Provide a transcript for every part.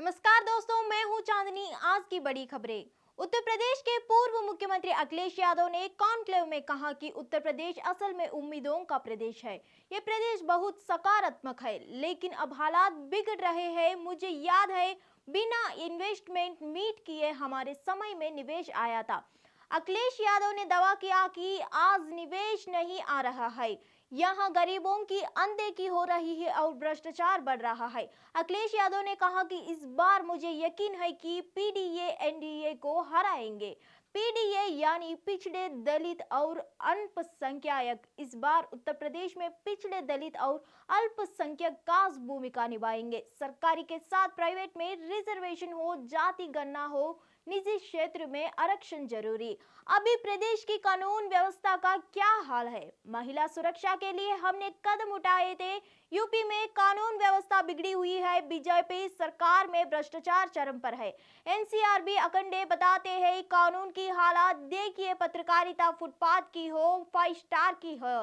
नमस्कार दोस्तों, मैं हूं चांदनी। आज की बड़ी खबरें। उत्तर प्रदेश के पूर्व मुख्यमंत्री अखिलेश यादव ने कॉन्क्लेव में कहा कि उत्तर प्रदेश असल में उम्मीदों का प्रदेश है। ये प्रदेश बहुत सकारात्मक है, लेकिन अब हालात बिगड़ रहे हैं। मुझे याद है, बिना इन्वेस्टमेंट मीट किए हमारे समय में निवेश आया था। अखिलेश यादव ने दावा किया कि आज निवेश नहीं आ रहा है। यहाँ गरीबों की अनदेखी हो रही है और भ्रष्टाचार बढ़ रहा है। अखिलेश यादव ने कहा कि इस बार मुझे यकीन है कि पीडीए एनडीए को हराएंगे। पीडीए यानी पिछड़े दलित और अल्पसंख्यक इस बार उत्तर प्रदेश में पिछड़े दलित और अल्पसंख्यक खास भूमिका निभाएंगे। सरकारी के साथ प्राइवेट में रिजर्वेशन हो, जाति गणना हो, निजी क्षेत्र में आरक्षण जरूरी। अभी प्रदेश की कानून व्यवस्था का क्या हाल है? महिला सुरक्षा के लिए हमने कदम उठाए थे। यूपी में कानून व्यवस्था बिगड़ी हुई है। बीजेपी सरकार में भ्रष्टाचार चरम पर है। एनसीआरबी अखंडे बताते हैं कानून की हालात देखिए। पत्रकारिता फुटपाथ की हो, 5 स्टार की हो।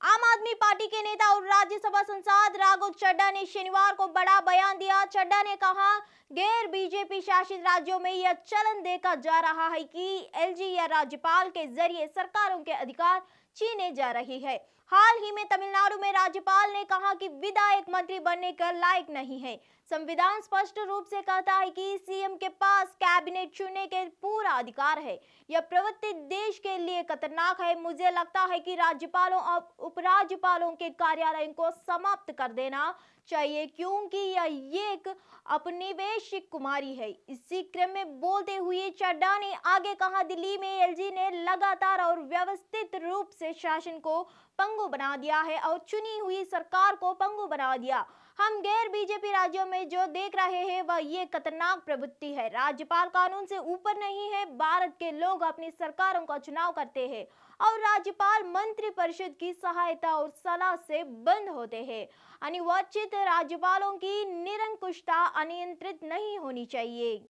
आम आदमी पार्टी के नेता और राज्यसभा सांसद राघव चड्ढा ने शनिवार को बड़ा बयान दिया। चड्ढा ने कहा, गैर बीजेपी शासित राज्यों में यह चलन देखा जा रहा है कि एलजी या राज्यपाल के जरिए सरकारों के अधिकार छीने जा रही है। हाल ही में तमिलनाडु में राज्यपाल ने कहा कि विधायक मंत्री बनने के लायक नहीं है। संविधान स्पष्ट रूप से कहता है कि सीएम के पास कैबिनेट चुनने के पूरा अधिकार है। यह प्रवृत्ति देश के लिए खतरनाक है। मुझे लगता है कि राज्यपालों और उपराज्यपालों के कार्यालयों को समाप्त कर देना चाहिए, क्योंकि यह एक औपनिवेशिक कुमारी है। इसी क्रम में बोलते हुए चड्ढा ने आगे कहा, दिल्ली में एलजी ने लगातार और व्यवस्थित रूप से शासन को पंगु बना दिया है और चुनी हुई सरकार को पंगु बना दिया। हम गैर बीजेपी राज्यों में जो देख रहे हैं वह ये खतरनाक प्रवृत्ति है। राज्यपाल कानून से ऊपर नहीं है। भारत के लोग अपनी सरकारों का चुनाव करते हैं और राज्यपाल मंत्रिपरिषद की सहायता और सलाह से बंद होते हैं। अनिर्वाचित राज्यपालों की निरंकुशता अनियंत्रित नहीं होनी चाहिए।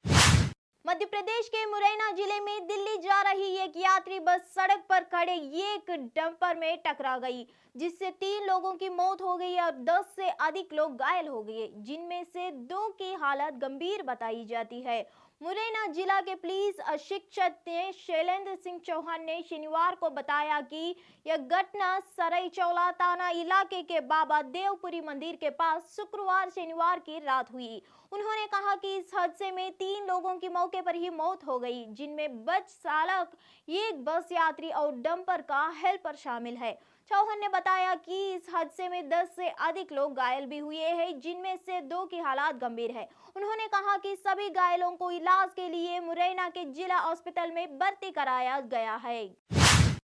मध्य प्रदेश के मुरैना जिले में दिल्ली जा रही एक यात्री बस सड़क पर खड़े एक डंपर में टकरा गई, जिससे 3 लोगों की मौत हो गई और 10 से अधिक लोग घायल हो गए, जिनमें से 2 की हालत गंभीर बताई जाती है। मुरैना जिला के पुलिस अधीक्षक ने शैलेंद्र सिंह चौहान ने शनिवार को बताया कि यह घटना सरईचौला थाना इलाके के बाबा देवपुरी मंदिर के पास शुक्रवार शनिवार की रात हुई। उन्होंने कहा कि इस हादसे में 3 लोगों की मौके पर ही मौत हो गई, जिनमें बस चालक, एक बस यात्री और डंपर का हेल्पर शामिल है। चौहान ने बताया कि इस हादसे में 10 से अधिक लोग घायल भी हुए हैं, जिनमें से 2 की हालत गंभीर है। उन्होंने कहा कि सभी घायलों को इलाज के लिए मुरैना के जिला अस्पताल में भर्ती कराया गया है।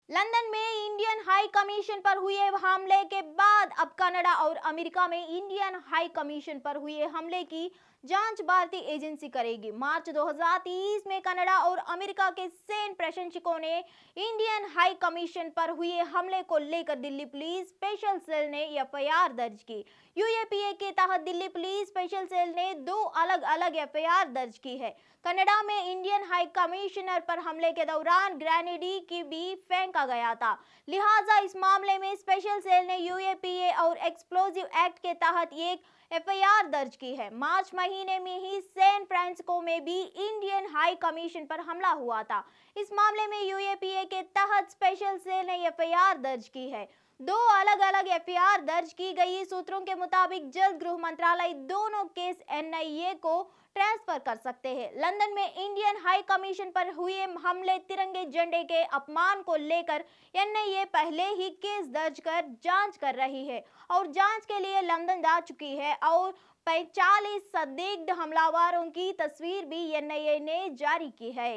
लंदन में इंडियन हाई कमीशन पर हुए हमले के बाद अब कनाडा और अमेरिका में इंडियन हाई कमीशन पर हुए हमले की जांच भारतीय एजेंसी करेगी। मार्च 2023 में कनाडा और अमेरिका के सैन्य प्रशंसकों ने इंडियन हाई कमीशन पर हुए हमले को लेकर दिल्ली पुलिस स्पेशल सेल ने एफआईआर दर्ज की। यूएपीए के तहत दिल्ली पुलिस स्पेशल सेल ने 2 अलग-अलग एफआईआर दर्ज की है। कनाडा में इंडियन हाई कमिश्नर पर हमले के दौरान ग्रेनेडी की भी फेंका गया था। लिहाजा इस मामले में स्पेशल सेल ने यूएपीए और एक्सप्लोजिव एक्ट के तहत एक एफआईआर दर्ज की है। मार्च महीने में ही सैन फ्रांसिस्को में भी इंडियन हाई कमीशन पर हमला हुआ था। इस मामले में यूएपीए के तहत स्पेशल सेल ने एफआईआर दर्ज की है। 2 अलग-अलग एफआईआर दर्ज की गई। सूत्रों के मुताबिक जल्द गृह मंत्रालय दोनों केस एनआईए को ट्रांसफर कर सकते हैं। लंदन में इंडियन हाई कमीशन पर हुए हमले, तिरंगे झंडे के अपमान को लेकर एनआईए पहले ही केस दर्ज कर जांच कर रही है और जांच के लिए लंदन जा चुकी है और 45 संदिग्ध हमलावरों की तस्वीर भी एनआईए ने जारी की है।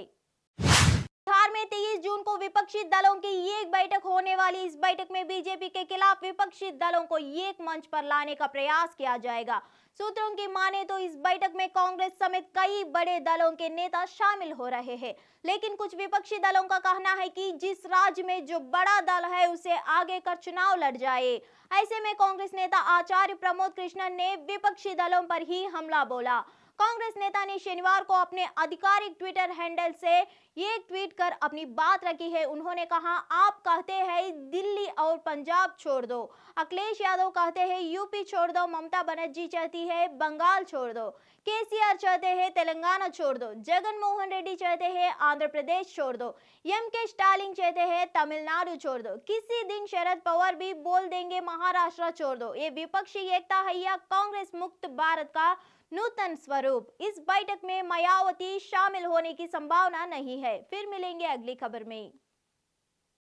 बिहार में 23 जून को विपक्षी दलों की एक बैठक होने वाली। इस बैठक में बीजेपी के खिलाफ विपक्षी दलों को एक मंच पर लाने का प्रयास किया जाएगा। सूत्रों की माने तो इस बैठक में कांग्रेस समेत कई बड़े दलों के नेता शामिल हो रहे हैं, लेकिन कुछ विपक्षी दलों का कहना है कि जिस राज्य में जो बड़ा दल है उसे आगे कर चुनाव लड़ जाए। ऐसे में कांग्रेस नेता आचार्य प्रमोद कृष्णन ने विपक्षी दलों पर ही हमला बोला। कांग्रेस नेता ने शनिवार को अपने आधिकारिक ट्विटर हैंडल से ये ट्वीट कर अपनी बात रखी है। उन्होंने कहा, आप कहते हैं दिल्ली और पंजाब छोड़ दो, अखिलेश यादव कहते हैं यूपी छोड़ दो, ममता बनर्जी चाहती है बंगाल छोड़ दो, केसीआर चाहते हैं तेलंगाना छोड़ दो, जगन मोहन रेड्डी चाहते हैं आंध्र प्रदेश छोड़ दो, एम.के. स्टालिन चाहते हैं तमिलनाडु छोड़ दो, किसी दिन शरद पवार भी बोल देंगे महाराष्ट्र छोड़ दो। ये विपक्षी एकता है या कांग्रेस मुक्त भारत का नूतन स्वरूप? इस बैठक में मायावती शामिल होने की संभावना नहीं है। फिर मिलेंगे अगली खबर में।